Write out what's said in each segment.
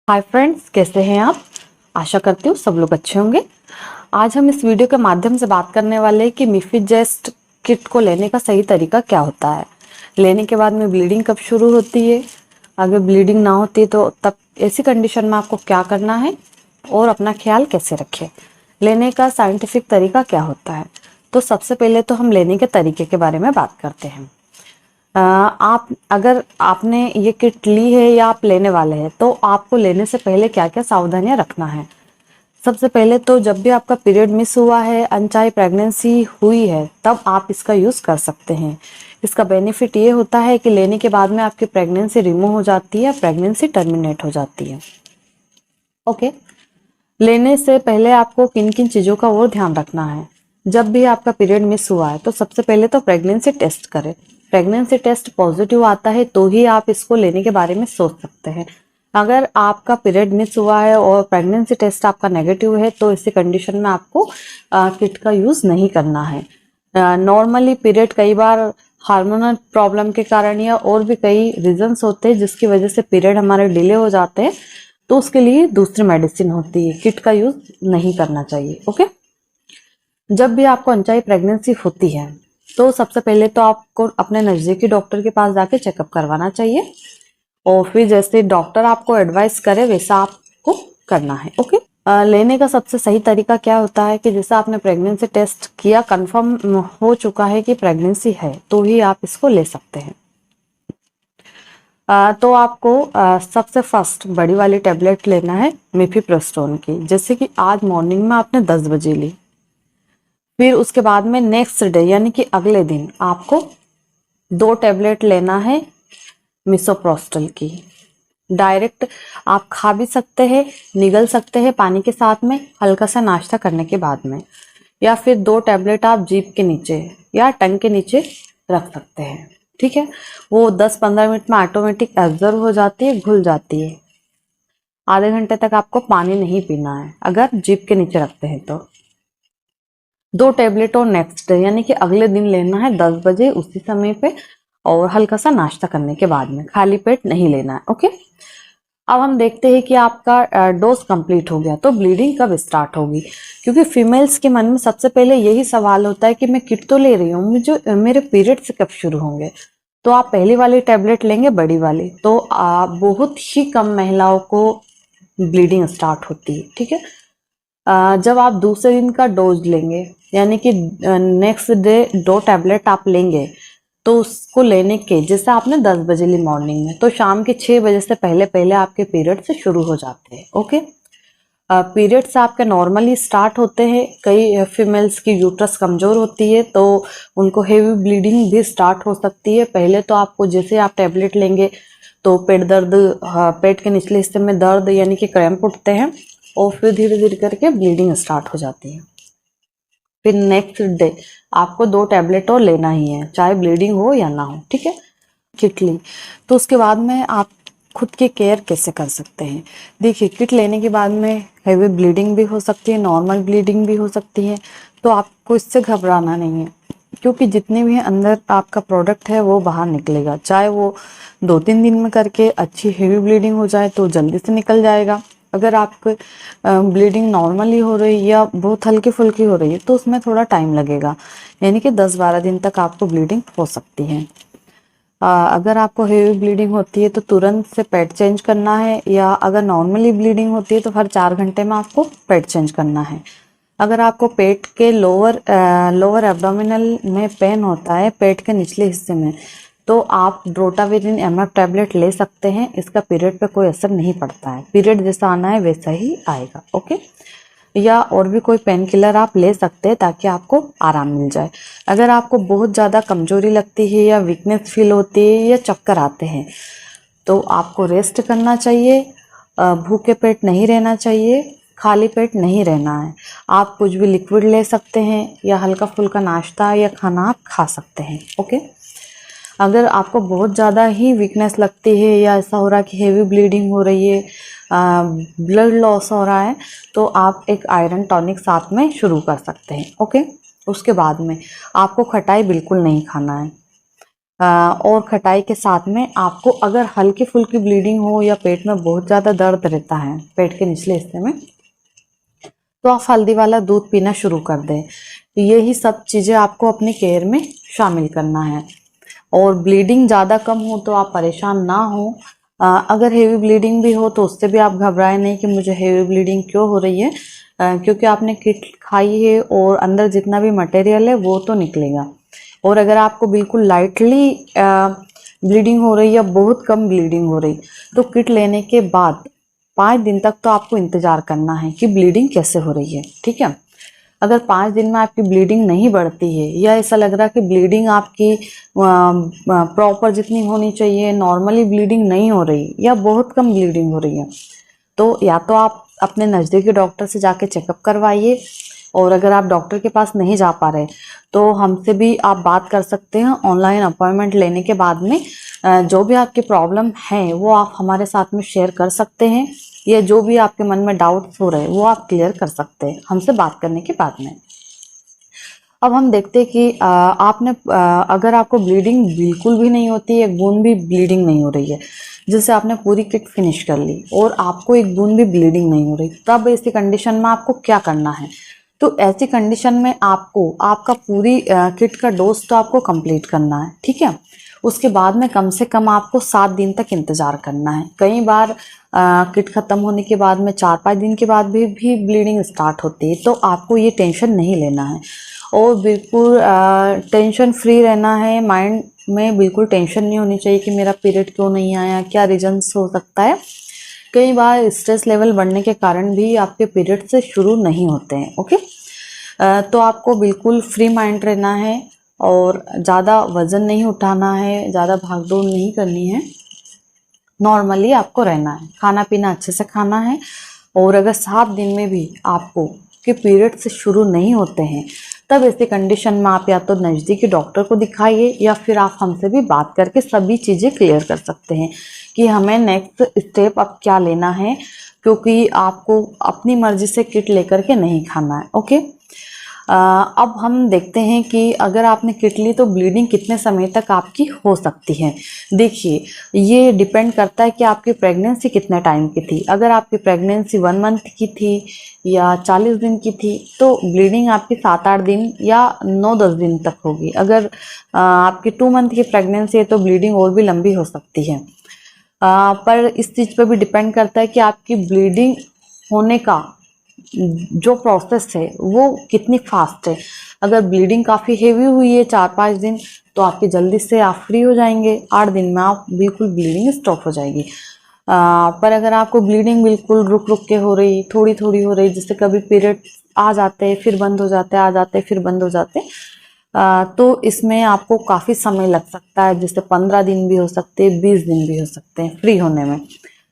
Hi friends, कैसे हैं आप। आशा करती हूँ सब लोग अच्छे होंगे। आज हम इस वीडियो के माध्यम से बात करने वाले हैं कि मिफिजेस्ट किट को लेने का सही तरीका क्या होता है। लेने के बाद में ब्लीडिंग कब शुरू होती है, अगर ब्लीडिंग ना होती है तो तब ऐसी कंडीशन में आपको क्या करना है और अपना ख्याल कैसे रखें। लेने का साइंटिफिक तरीका क्या होता है। तो सबसे पहले तो हम लेने के तरीके के बारे में बात करते हैं। आप अगर आपने ये किट ली है या आप लेने वाले हैं तो आपको लेने से पहले क्या क्या सावधानियां रखना है। सबसे पहले तो जब भी आपका पीरियड मिस हुआ है, अनचाही प्रेगनेंसी हुई है, तब आप इसका यूज कर सकते हैं। इसका बेनिफिट ये होता है कि लेने के बाद में आपकी प्रेगनेंसी रिमूव हो जाती है, प्रेगनेंसी टर्मिनेट हो जाती है। ओके। लेने से पहले आपको किन किन चीजों का और ध्यान रखना है। जब भी आपका पीरियड मिस हुआ है तो सबसे पहले तो प्रेगनेंसी टेस्ट करें। प्रेगनेंसी टेस्ट पॉजिटिव आता है तो ही आप इसको लेने के बारे में सोच सकते हैं। अगर आपका पीरियड मिस हुआ है और प्रेगनेंसी टेस्ट आपका नेगेटिव है तो इसी कंडीशन में आपको किट का यूज नहीं करना है। नॉर्मली पीरियड कई बार हार्मोनल प्रॉब्लम के कारण या और भी कई रीजंस होते हैं जिसकी वजह से पीरियड हमारे डिले हो जाते हैं, तो उसके लिए दूसरी मेडिसिन होती है, किट का यूज नहीं करना चाहिए। ओके। जब भी आपको अनचाही प्रेगनेंसी होती है तो सबसे पहले तो आपको अपने नजदीकी डॉक्टर के पास जाके चेकअप करवाना चाहिए और फिर जैसे डॉक्टर आपको एडवाइस करे वैसा आपको करना है। ओके। लेने का सबसे सही तरीका क्या होता है कि जैसे आपने प्रेगनेंसी टेस्ट किया, कंफर्म हो चुका है कि प्रेगनेंसी है, तो ही आप इसको ले सकते हैं। तो आपको सबसे फर्स्ट बड़ी वाली टेबलेट लेना है मिफिप्रोस्टोन की, जैसे कि आज मॉर्निंग में आपने 10 बजे ली। फिर उसके बाद में नेक्स्ट डे यानी कि अगले दिन आपको 2 टेबलेट लेना है मिसोप्रोस्टल की। डायरेक्ट आप खा भी सकते हैं, निगल सकते हैं पानी के साथ में हल्का सा नाश्ता करने के बाद में, या फिर 2 टेबलेट आप जीभ के नीचे या टंग के नीचे रख सकते हैं। ठीक है। वो 10-15 मिनट में ऑटोमेटिक एब्जॉर्ब हो जाती है, घुल जाती है। आधे घंटे तक आपको पानी नहीं पीना है अगर जीभ के नीचे रखते हैं तो। 2 टेबलेट और नेक्स्ट डे यानी कि अगले दिन लेना है 10 बजे उसी समय पे, और हल्का सा नाश्ता करने के बाद में, खाली पेट नहीं लेना है। ओके। अब हम देखते हैं कि आपका डोज कंप्लीट हो गया तो ब्लीडिंग कब स्टार्ट होगी, क्योंकि फीमेल्स के मन में सबसे पहले यही सवाल होता है कि मैं किट तो ले रही हूँ, मुझे मेरे पीरियड्स कब शुरू होंगे। तो आप पहली वाली टेबलेट लेंगे बड़ी वाली तो बहुत ही कम महिलाओं को ब्लीडिंग स्टार्ट होती है। ठीक है। जब आप दूसरे दिन का डोज लेंगे यानी कि नेक्स्ट डे 2 टेबलेट आप लेंगे तो उसको लेने के जैसे आपने 10 बजे ली मॉर्निंग में, तो शाम के 6 बजे से पहले पहले आपके पीरियड से शुरू हो जाते हैं। ओके। पीरियड्स आपके नॉर्मली स्टार्ट होते हैं। कई फीमेल्स की यूट्रस कमजोर होती है तो उनको हेवी ब्लीडिंग भी स्टार्ट हो सकती है। पहले तो आपको जैसे आप टेबलेट लेंगे तो पेट दर्द, पेट के निचले हिस्से में दर्द यानी कि क्रैम्प उठते हैं और फिर धीरे धीरे करके ब्लीडिंग स्टार्ट हो जाती है। फिर नेक्स्ट डे आपको 2 टेबलेट और लेना ही है, चाहे ब्लीडिंग हो या ना हो। ठीक है। किट ली तो उसके बाद में आप खुद की केयर कैसे कर सकते हैं। देखिए, किट लेने के बाद में हेवी ब्लीडिंग भी हो सकती है, नॉर्मल ब्लीडिंग भी हो सकती है, तो आपको इससे घबराना नहीं है, क्योंकि जितने भी अंदर आपका प्रोडक्ट है वो बाहर निकलेगा। चाहे वो 2-3 दिन में करके अच्छी हेवी ब्लीडिंग हो जाए तो जल्दी से निकल जाएगा। अगर आपको ब्लीडिंग नॉर्मली हो रही है या बहुत हल्की फुल्की हो रही है तो उसमें थोड़ा टाइम लगेगा, यानी कि 10-12 दिन तक आपको ब्लीडिंग हो सकती है। अगर आपको हेवी ब्लीडिंग होती है तो तुरंत से पैड चेंज करना है, या अगर नॉर्मली ब्लीडिंग होती है तो हर 4 घंटे में आपको पैड चेंज करना है। अगर आपको पेट के लोअर एब्डोमिनल में पेन होता है, पेट के निचले हिस्से में, तो आप ड्रोटाविरिन MF टैबलेट ले सकते हैं। इसका पीरियड पे कोई असर नहीं पड़ता है, पीरियड जैसा आना है वैसा ही आएगा। ओके। या और भी कोई पेन किलर आप ले सकते हैं ताकि आपको आराम मिल जाए। अगर आपको बहुत ज़्यादा कमजोरी लगती है या वीकनेस फील होती है या चक्कर आते हैं तो आपको रेस्ट करना चाहिए, भूखे पेट नहीं रहना चाहिए, खाली पेट नहीं रहना है। आप कुछ भी लिक्विड ले सकते हैं या हल्का फुल्का नाश्ता या खाना आप खा सकते हैं। ओके। अगर आपको बहुत ज़्यादा ही वीकनेस लगती है या ऐसा हो रहा है कि हेवी ब्लीडिंग हो रही है, ब्लड लॉस हो रहा है, तो आप एक आयरन टॉनिक साथ में शुरू कर सकते हैं। ओके। उसके बाद में आपको खटाई बिल्कुल नहीं खाना है। और खटाई के साथ में आपको अगर हल्की फुल्की ब्लीडिंग हो या पेट में बहुत ज़्यादा दर्द रहता है पेट के निचले हिस्से में, तो आप हल्दी वाला दूध पीना शुरू कर दें। यही सब चीज़ें आपको अपनी केयर में शामिल करना है। और ब्लीडिंग ज़्यादा कम हो तो आप परेशान ना हो। अगर हेवी ब्लीडिंग भी हो तो उससे भी आप घबराएं नहीं कि मुझे हेवी ब्लीडिंग क्यों हो रही है, क्योंकि आपने किट खाई है और अंदर जितना भी मटेरियल है वो तो निकलेगा। और अगर आपको बिल्कुल लाइटली ब्लीडिंग हो रही है या बहुत कम ब्लीडिंग हो रही, तो किट लेने के बाद 5 दिन तक तो आपको इंतज़ार करना है कि ब्लीडिंग कैसे हो रही है, ठीक है। अगर 5 दिन में आपकी ब्लीडिंग नहीं बढ़ती है या ऐसा लग रहा है कि ब्लीडिंग आपकी प्रॉपर जितनी होनी चाहिए नॉर्मली ब्लीडिंग नहीं हो रही या बहुत कम ब्लीडिंग हो रही है, तो या तो आप अपने नज़दीकी डॉक्टर से जाके चेकअप करवाइए। और अगर आप डॉक्टर के पास नहीं जा पा रहे तो हमसे भी आप बात कर सकते हैं ऑनलाइन अपॉइंटमेंट लेने के बाद में। जो भी आपकी प्रॉब्लम है वो आप हमारे साथ में शेयर कर सकते हैं, या जो भी आपके मन में डाउट्स हो रहे हैं वो आप क्लियर कर सकते हैं हमसे बात करने के बाद में। अब हम देखते हैं कि अगर आपको ब्लीडिंग बिल्कुल भी नहीं होती है, एक बूंद भी ब्लीडिंग नहीं हो रही है, जैसे आपने पूरी किट फिनिश कर ली और आपको एक बूंद भी ब्लीडिंग नहीं हो रही, तब ऐसी कंडीशन में आपको क्या करना है। तो ऐसी कंडीशन में आपको आपका पूरी किट का डोज तो आपको कंप्लीट करना है, ठीक है। उसके बाद में कम से कम आपको 7 दिन तक इंतज़ार करना है। कई बार किट ख़त्म होने के बाद में 4-5 दिन के बाद भी ब्लीडिंग स्टार्ट होती है, तो आपको ये टेंशन नहीं लेना है और बिल्कुल टेंशन फ्री रहना है। माइंड में बिल्कुल टेंशन नहीं होनी चाहिए कि मेरा पीरियड क्यों नहीं आया, क्या रीजंस हो सकता है। कई बार स्ट्रेस लेवल बढ़ने के कारण भी आपके पीरियड से शुरू नहीं होते हैं, ओके। तो आपको बिल्कुल फ्री माइंड रहना है और ज़्यादा वज़न नहीं उठाना है, ज़्यादा भागदौड़ नहीं करनी है, नॉर्मली आपको रहना है, खाना पीना अच्छे से खाना है। और अगर 7 दिन में भी आपको के पीरियड से शुरू नहीं होते हैं, तब ऐसी कंडीशन में आप या तो नज़दीकी डॉक्टर को दिखाइए या फिर आप हमसे भी बात करके सभी चीज़ें क्लियर कर सकते हैं कि हमें नेक्स्ट स्टेप अब क्या लेना है, क्योंकि आपको अपनी मर्जी से किट लेकर के नहीं खाना है, ओके। अब हम देखते हैं कि अगर आपने किट ली तो ब्लीडिंग कितने समय तक आपकी हो सकती है। देखिए, ये डिपेंड करता है कि आपकी प्रेगनेंसी कितने टाइम की थी। अगर आपकी प्रेगनेंसी 1 मंथ की थी या 40 दिन की थी तो ब्लीडिंग आपकी 7-8 दिन या 9-10 दिन तक होगी। अगर आपकी 2 मंथ की प्रेगनेंसी है तो ब्लीडिंग और भी लंबी हो सकती है। पर इस चीज़ पर भी डिपेंड करता है कि आपकी ब्लीडिंग होने का जो प्रोसेस है वो कितनी फास्ट है। अगर ब्लीडिंग काफ़ी हेवी हुई है 4-5 दिन, तो आपकी जल्दी से आप फ्री हो जाएंगे, 8 दिन में आप बिल्कुल ब्लीडिंग स्टॉप हो जाएगी। पर अगर आपको ब्लीडिंग बिल्कुल रुक रुक के हो रही, थोड़ी थोड़ी हो रही, जैसे कभी पीरियड आ जाते हैं फिर बंद हो जाते हैं, आ जाते हैं फिर बंद हो जाते हैं, तो इसमें आपको काफ़ी समय लग सकता है, जैसे 15 दिन भी हो सकते हैं, 20 दिन भी हो सकते हैं फ्री होने में।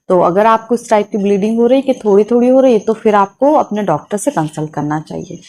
तो अगर आपको इस टाइप की ब्लीडिंग हो रही है कि थोड़ी थोड़ी हो रही है, तो फिर आपको अपने डॉक्टर से कंसल्ट करना चाहिए।